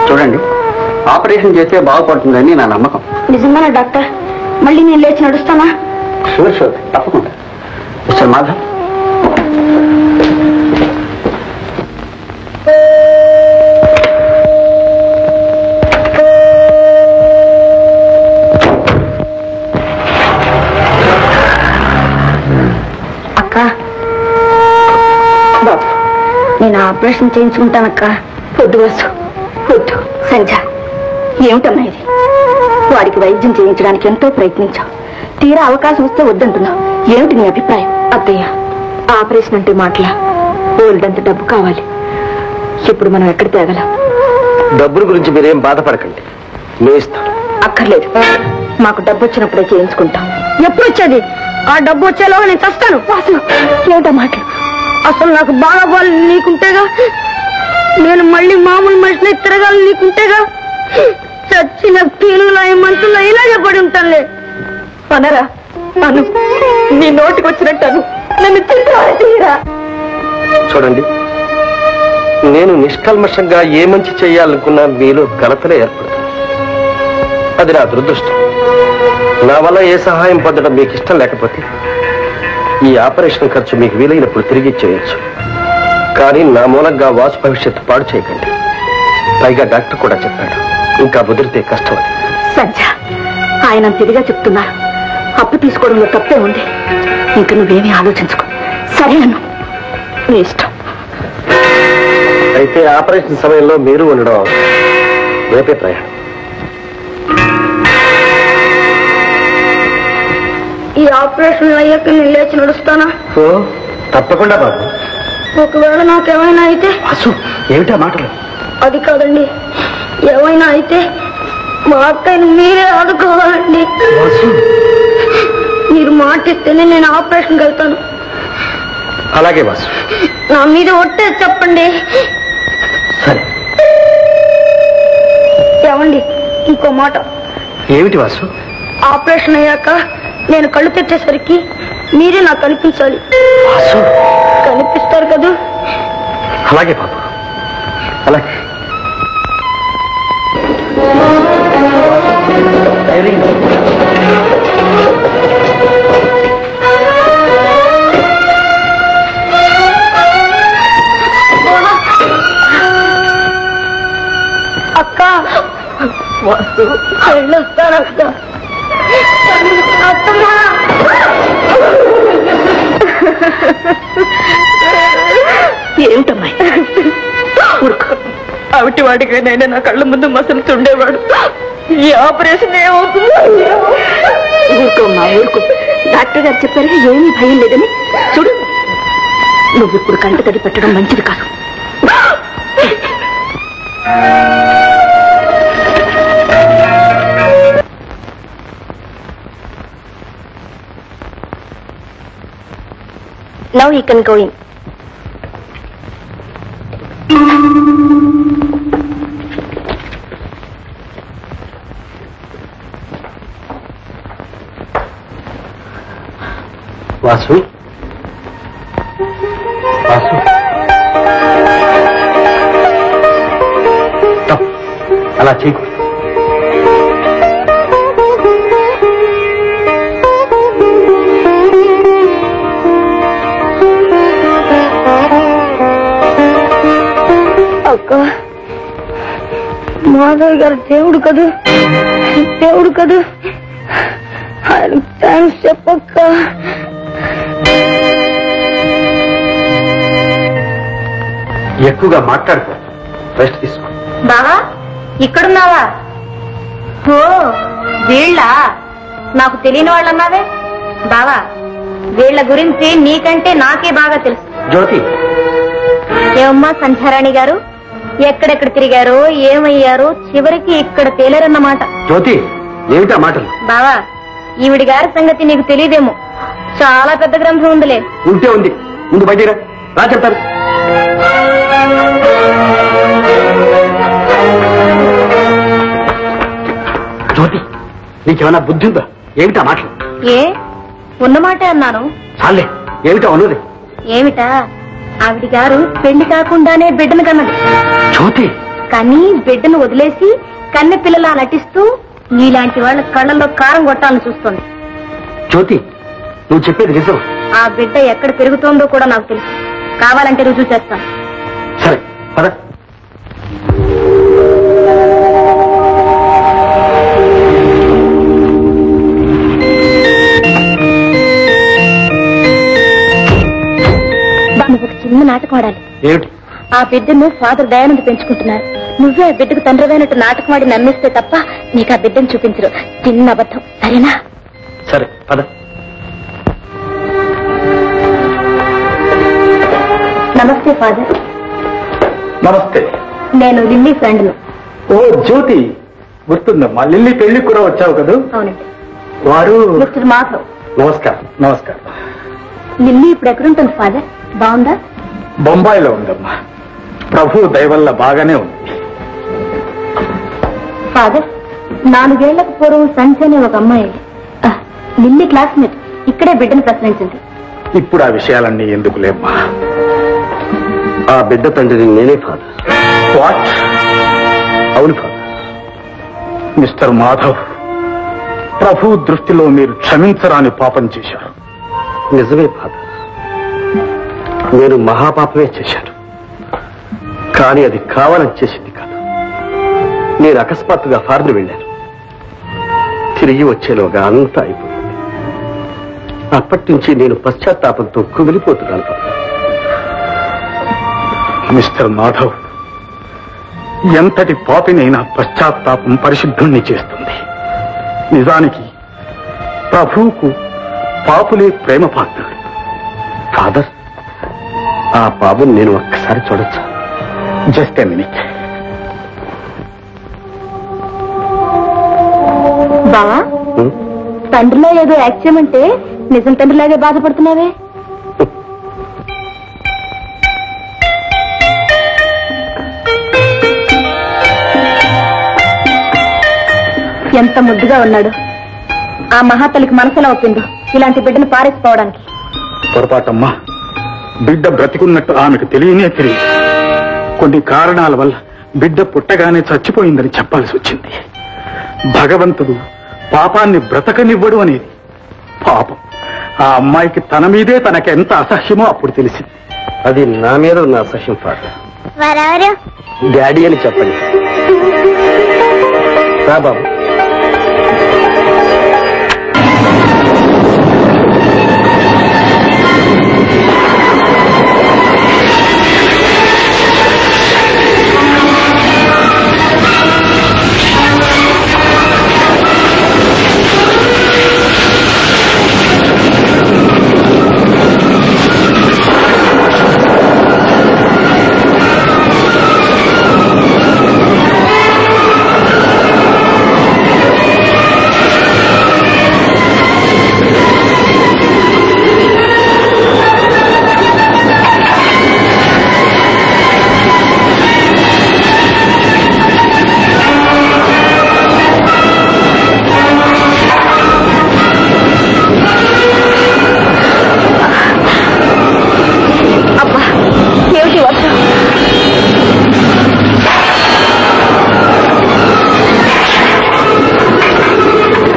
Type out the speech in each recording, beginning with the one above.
చూడండి, ఆపరేషన్ చేస్తే బాగుపడుతుందని నా నమ్మకం. నిజంగానా డాక్టర్? మళ్ళీ నేను లేచి నడుస్తానా? షూర్ షూర్, తప్పకుండా. మిస్టర్ మాధవ్, అక్క బాబు, నేను ఆపరేషన్ చేయించుకుంటానక్క. పొద్దు వస్తు పొద్దు సంధ్య, ఏమిటమ్మా ఇది? వాడికి వైద్యం చేయించడానికి ఎంతో ప్రయత్నించావు, తీరా అవకాశం వస్తే వద్దంటున్నావు. ఏమిటి నీ అభిప్రాయం? అత్తయ్య, ఆపరేషన్ అంటే మాటలా? ఓల్డంత డబ్బు కావాలి. ఇప్పుడు మనం ఎక్కడ తేగలం? డబ్బుల గురించి మీరేం బాధపడకండి, మేము ఇస్తాం. అక్కర్లేదు, మాకు డబ్బు వచ్చినప్పుడే చేయించుకుంటాం. ఎప్పుడు వచ్చేది? ఆ డబ్బు వచ్చేలోగా నేను చస్తాను. వాసు, ఏమిటా మాటలు? అసలు నాకు బాగా బాగా నీకుంటేగా, నేను మళ్ళీ మామూలు మనిషిని తిరగాలి నీకుంటేగా. చచ్చిన పీనులా మంచులో ఇలాగే పడి ఉంటానులే. అనరా అను, నీ నోటికి వచ్చినట్టాను. నన్ను తీరా. చూడండి, నేను నిష్కల్మషంగా ఏ మంచి చేయాలనుకున్నా మీలో గలతలే ఏర్పడుతుంది. అది నా దురదృష్టం. నా వల్ల ఏ సహాయం పొందడం మీకు ఇష్టం లేకపోతే ఈ ఆపరేషన్ ఖర్చు మీకు వీలైనప్పుడు తిరిగి చేయొచ్చు. కానీ నా మూలంగా వాసు భవిష్యత్తు పాడు చేయకండి. పైగా డాక్టర్ కూడా చెప్పాడు, ఇంకా ముదిరితే కష్టం అని. సంధ్య, ఆయన తిరిగా చెప్తున్నారు. అప్పు తీసుకోవడంలో తప్పే ఉంది. ఇంక నువ్వేమీ ఆలోచించుకో. సరే అను, నీ ఇష్టం. అయితే ఆపరేషన్ సమయంలో మీరు ఉండడం రేపే ప్రయాణం. ఈ ఆపరేషన్ అయ్యాక నేను లేచి నడుస్తానా? తప్పకుండా బాబు. ఒకవేళ నాకేమైనా అయితే? వాసు, ఏమిటా మాటలు? అది కాదండి, ఏమైనా అయితే మా అక్కని మీరే ఆదుకోవాలండి. మీరు మాటిస్తేనే నేను ఆపరేషన్కి వెళ్తాను. అలాగే వాసు. నా మీద ఒట్టే చెప్పండి. సరే. ఏమండి, ఇంకో మాట. ఏమిటి వాసు? ఆపరేషన్ అయ్యాక నేను కళ్ళు తెచ్చేసరికి మీరే నాకు కనిపించాలి. వాసు, కనిపిస్తారు కదా? అలాగే బాబు, అలాగే. అక్క, వాసు వెళ్ళొస్తానక్క. అత్తమ్మా, ఏమిటమ్మాయి? ఊరుకో. అవిటి వాడికైనా నా కళ్ళ ముందు మసలుతుండేవాడు. ఈ ఆపరేషన్ ఏమవుతుందో. ఊరుకోమ్మా, ఊరుకో. డాక్టర్ గారు చెప్పారు ఏమీ భయం లేదని. చూడు, నువ్వు ఇప్పుడు కంట తడి పెట్టడం మంచిది కాదు. Now you can go in. Vasu, Vasu, అలా చేయకు. అక్క, మాధవ్ గారు దేవుడు కదూ, దేవుడు కదూ. ఆయన థ్యాంక్స్ చెప్పక్క. ఎక్కువగా మాట్లాడుకో, రెస్ట్ తీసుకో. బావా, ఇక్కడున్నావా? ఓ, వీళ్ళ నాకు తెలియని వాళ్ళన్నావే. బావా, వీళ్ళ గురించి నీకంటే నాకే బాగా తెలుసు. జ్యోతి. ఏమమ్మా సంధ్యారాణి గారు, ఎక్కడెక్కడ తిరిగారో ఏమయ్యారో చివరికి ఇక్కడ తేలేరన్నమాట. జ్యోతి, ఏమిటా మాటలు? బావా, ఈవిడి గారి సంగతి నీకు తెలియదేమో. చాలా పెద్ద గ్రంథం ఉందిలే. ఉంటే ఉంది, ముందు బయటిరా, రా చెప్తారు. జ్యోతి, నీకేమైనా బుద్ధి ఉందా? ఏమిటా మాటలు? ఏ ఉన్నమాటే అన్నాను. చాలే, ఏమిటా ఉన్నది? ఏమిటా? ఆవిడ గారు పెళ్లి కాకుండానే బిడ్డను కన్నది. జ్యోతి, కానీ బిడ్డను వదిలేసి కన్నె పిల్లలా నటిస్తూ నీలాంటి వాళ్ళ కళ్ళల్లో కారం కొట్టాలని చూస్తోంది. జ్యోతి, నువ్వు చెప్పేది నిజం? ఆ బిడ్డ ఎక్కడ పెరుగుతోందో కూడా నాకు తెలుసు. కావాలంటే రుజువు చేస్తాను. సరే పద. నువ్వు ఒక చిన్న నాటకం ఆడాలి. ఏమిటి? ఆ బిడ్డను ఫాదర్ దయానంద పెంచుకుంటున్నారు. నువ్వే ఆ బిడ్డకు తండ్రివైనట్టు నాటకం ఆడి నమ్మిస్తే తప్ప నీకు ఆ బిడ్డను చూపించరు. చిన్న అబద్ధం, సరేనా? సరే పద. నమస్తే ఫాదర్. నమస్తే. నేను లిల్లీ ఫ్రెండ్ను. ఓ జ్యోతి, గుర్తుందమ్మా, లిల్లీ పెళ్లికి కూడా వచ్చావు కదా? అవునండి. వారు మిస్టర్ మాధవ్. నమస్కారం. నమస్కారం. లిల్లీ ఇప్పుడు ఎక్కడుంటుంది ఫాదర్? బాగుందా? బొంబాయిలో ఉందమ్మా. ప్రభు దయ వల్ల బాగానే ఉంది. ఫాదర్, 4 ఏళ్లకు పూర్వం సంచి అనే ఒక అమ్మాయి లిల్లీ క్లాస్మేట్ ఇక్కడే బిడ్డను ప్రశ్నించింది. ఇప్పుడు ఆ విషయాలన్నీ ఎందుకు లేమ్మా. ఆ బిడ్డ తండ్రిని నేనే ఫాదర్. వాట్? అవును ఫాదర్. మిస్టర్ మాధవ్, ప్రభు దృష్టిలో మీరు క్షమించరాని పాపం చేశారు. నిజమే ఫాదర్, నేను మహాపాపమే చేశాను. కానీ అది కావాలని చేసింది కాదు. నేను అకస్మాత్తుగా ఫారెన్ వెళ్ళాను. తిరిగి వచ్చేలోగా అంతా అయిపోయింది. అప్పటి నుంచి నేను పశ్చాత్తాపంతో కుమిలిపోతున్నాను ఫాదర్. మిస్టర్ మాధవ్, ఎంతటి పాపినైనా పశ్చాత్తాపం పరిశుద్ధుణ్ణి చేస్తుంది. నిజానికి ప్రభువుకు పాపులే ప్రేమ పాత్రుడు. ఫాదర్, ఆ బాబుని నేను ఒక్కసారి చూడొచ్చా? Just a minute. బావా, తండ్రిలో ఏదో యాక్ట్ చేయమంటే నిజం తండ్రిలాగే బాధపడుతున్నావే. ఎంత ముద్దుగా ఉన్నాడు. ఆ మహాతల్లికి మనసులో ఒప్పిందో ఇలాంటి బిడ్డను పారేసిపోవడానికి. పొరపాటమ్మా, బిడ్డ బ్రతికున్నట్టు ఆమెకు తెలియనే తెలియదు. కొన్ని కారణాల వల్ల బిడ్డ పుట్టగానే చచ్చిపోయిందని చెప్పాల్సి వచ్చింది. భగవంతుడు పాపాన్ని బ్రతకనివ్వడు అనేది. పాపం, ఆ అమ్మాయికి తన మీదే తనకెంత అసహ్యమో అప్పుడు తెలిసింది. అది నా మీద ఉన్న అసహ్యం ఫాదర్. వారెవరు? డాడీ అని చెప్పండి. రా బాబు.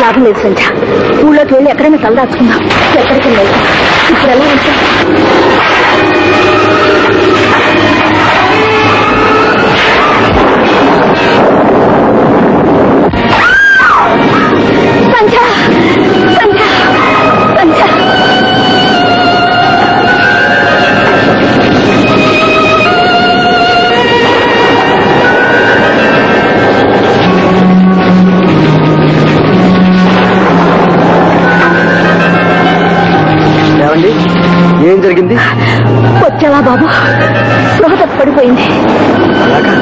లాభం లేదు సంధ్య. ఊళ్ళోకి వెళ్ళి ఎక్కడైనా తలదాచుకుందాం. ఎక్కడికి వెళ్ళి ఇప్పుడు ఎలా ఉంటా? సంధ్య, సంధ్య, సంధ్య. ఏం జరిగింది? వచ్చావా బాబు? స్పృహ పడిపోయింది. అలాగా?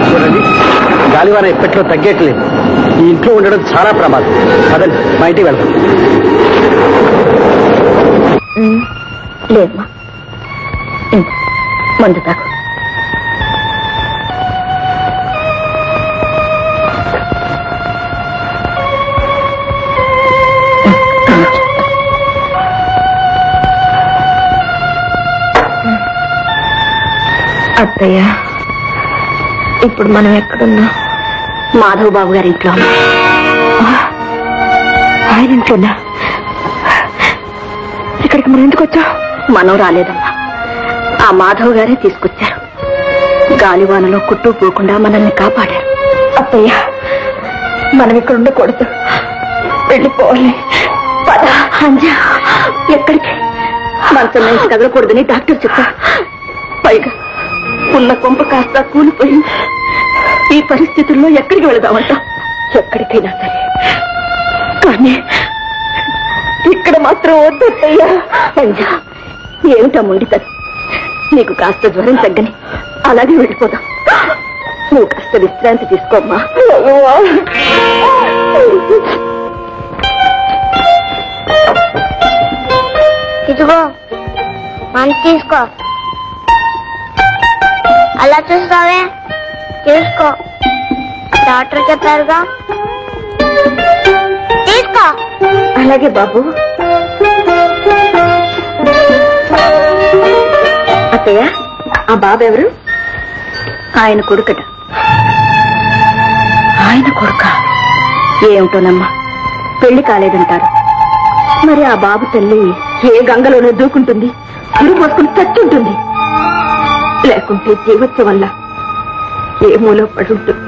చూడండి, గాలివాన ఇప్పట్లో తగ్గేట్లేదు. ఈ ఇంట్లో ఉండడం చాలా ప్రమాదం. అదండి, మా ఇంటికి వెళ్తాం. లేదమ్మా, మందు తాకు. అత్తయ్య, ఇప్పుడు మనం ఎక్కడున్నా? మాధవ్ బాబు గారి ఇంట్లో. ఆయన ఇంట్లోనా? ఇక్కడికి మనం ఎందుకు వచ్చా? మనం రాలేదమ్మా, ఆ మాధవ్ గారే తీసుకొచ్చారు. గాలివానలో కుట్టుకుపోకుండా మనల్ని కాపాడారు. అత్తయ్య, మనం ఇక్కడ ఉండకూడదు, వెళ్ళిపోవాలి. పద అంజా. ఎక్కడికి? మనతో నుంచి కదలకూడదని డాక్టర్ చెప్పారు. పైగా ఉన్న కొంప కాస్త కూలిపోయింది. ఈ పరిస్థితుల్లో ఎక్కడికి వెళదామంట? ఎక్కడికైనా సరే, కానీ ఇక్కడ మాత్రం వద్దయ్యా. అంజా, ఏమిటా మొండితనం? నీకు కాస్త జ్వరం తగ్గని అలాగే వెళ్ళిపోదాం. నువ్వు కాస్త విశ్రాంతి తీసుకోమ్మా. ఇదిగో మంచి తీసుకో. అలా చూస్తావే, తీసుకో. డాక్టర్ చెప్పారుగా, తీసుకో. అలాగే బాబు. అత్తయ్య, ఆ బాబు ఎవరు? ఆయన కొడుకట. ఆయన కొడుక? ఏమిటోనమ్మా, పెళ్లి కాలేదంటారు. మరి ఆ బాబు తల్లి ఏ గంగలోనో దూకుంటుంది, పురుగు పోసుకుని చచ్చుంటుంది. లేకుంటే జీవోత్సవం వల్ల ఏ మూలో పడుంటుంది.